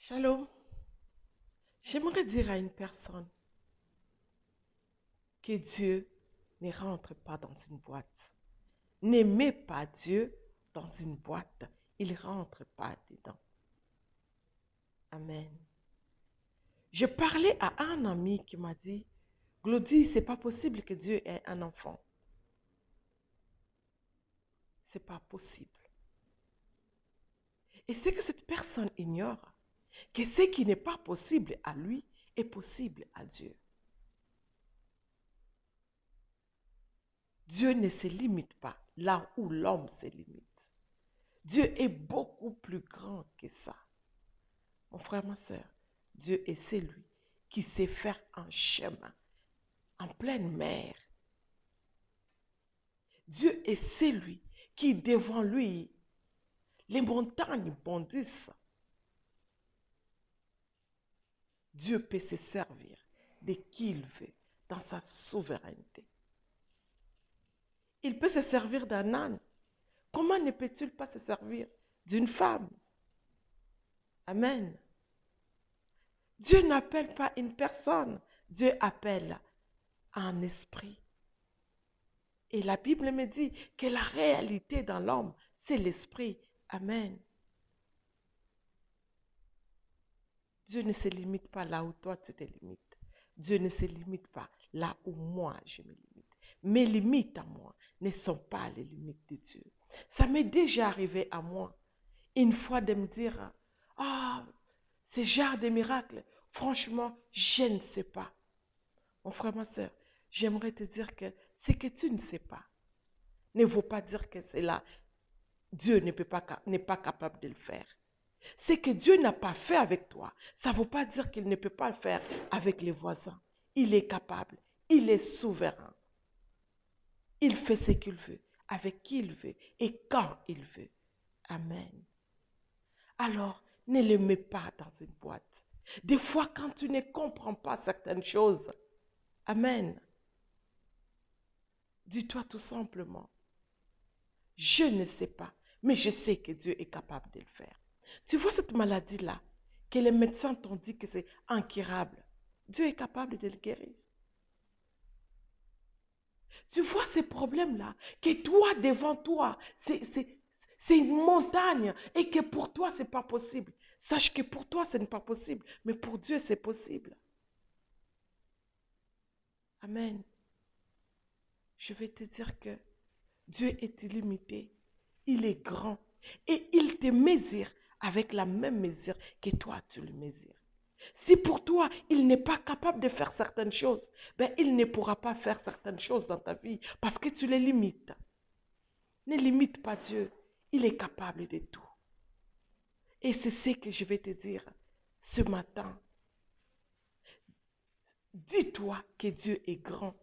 Shalom. J'aimerais dire à une personne que Dieu ne rentre pas dans une boîte. N'aimez pas Dieu dans une boîte. Il ne rentre pas dedans. Amen. Je parlais à un ami qui m'a dit, Glody, c'est pas possible que Dieu ait un enfant. C'est pas possible. Et c'est que cette personne ignore que ce qui n'est pas possible à lui est possible à Dieu. Dieu ne se limite pas là où l'homme se limite. Dieu est beaucoup plus grand que ça. Mon frère, ma soeur, Dieu est celui qui sait faire un chemin en pleine mer. Dieu est celui qui, devant lui, les montagnes bondissent. Dieu peut se servir de qui il veut dans sa souveraineté. Il peut se servir d'un âne. Comment ne peut-il pas se servir d'une femme? Amen. Dieu n'appelle pas une personne, Dieu appelle un esprit. Et la Bible me dit que la réalité dans l'homme, c'est l'esprit. Amen. Dieu ne se limite pas là où toi tu te limites. Dieu ne se limite pas là où moi je me limite. Mes limites à moi ne sont pas les limites de Dieu. Ça m'est déjà arrivé à moi une fois de me dire, ah, ce genre de miracle, franchement, je ne sais pas. Mon frère, ma soeur, j'aimerais te dire que ce que tu ne sais pas ne vaut pas dire que c'est là. Dieu n'est pas capable de le faire. Ce que Dieu n'a pas fait avec toi, ça ne veut pas dire qu'il ne peut pas le faire avec les voisins. Il est capable, il est souverain. Il fait ce qu'il veut, avec qui il veut et quand il veut. Amen. Alors, ne le mets pas dans une boîte. Des fois, quand tu ne comprends pas certaines choses, amen, dis-toi tout simplement, je ne sais pas, mais je sais que Dieu est capable de le faire. Tu vois cette maladie-là, que les médecins t'ont dit que c'est incurable. Dieu est capable de le guérir. Tu vois ces problèmes-là, que toi, devant toi, c'est une montagne et que pour toi, ce n'est pas possible. Sache que pour toi, ce n'est pas possible, mais pour Dieu, c'est possible. Amen. Je vais te dire que Dieu est illimité, il est grand et il te mesure avec la même mesure que toi, tu le mesures. Si pour toi, il n'est pas capable de faire certaines choses, ben, il ne pourra pas faire certaines choses dans ta vie parce que tu les limites. Ne limite pas Dieu, il est capable de tout. Et c'est ce que je vais te dire ce matin. Dis-toi que Dieu est grand.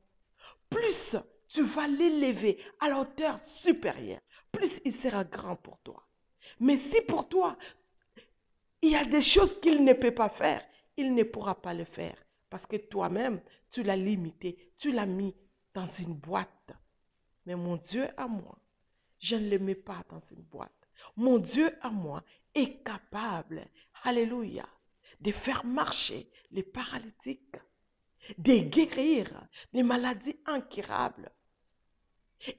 Plus tu vas l'élever à la hauteur supérieure, plus il sera grand pour toi. Mais si pour toi, il y a des choses qu'il ne peut pas faire, il ne pourra pas le faire. Parce que toi-même, tu l'as limité, tu l'as mis dans une boîte. Mais mon Dieu à moi, je ne le mets pas dans une boîte. Mon Dieu à moi est capable, alléluia, de faire marcher les paralytiques, de guérir les maladies incurables.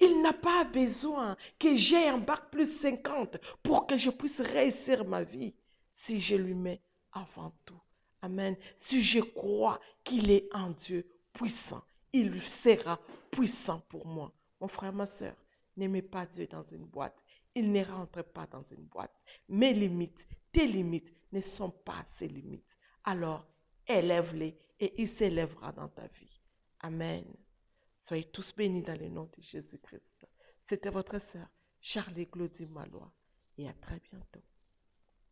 Il n'a pas besoin que j'ai un bac plus 50 pour que je puisse réussir ma vie si je lui mets avant tout. Amen. Si je crois qu'il est un Dieu puissant, il sera puissant pour moi. Mon frère, ma soeur, n'aimez pas Dieu dans une boîte. Il ne rentre pas dans une boîte. Mes limites, tes limites ne sont pas ses limites. Alors, élève-les et il s'élèvera dans ta vie. Amen. Soyez tous bénis dans le nom de Jésus-Christ. C'était votre sœur, Charlie Glody Malois. Et à très bientôt.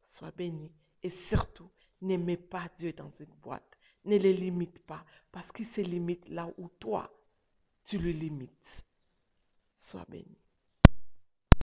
Sois bénis. Et surtout, n'aimez pas Dieu dans une boîte. Ne les limite pas. Parce qu'il se limite là où toi, tu le limites. Sois béni.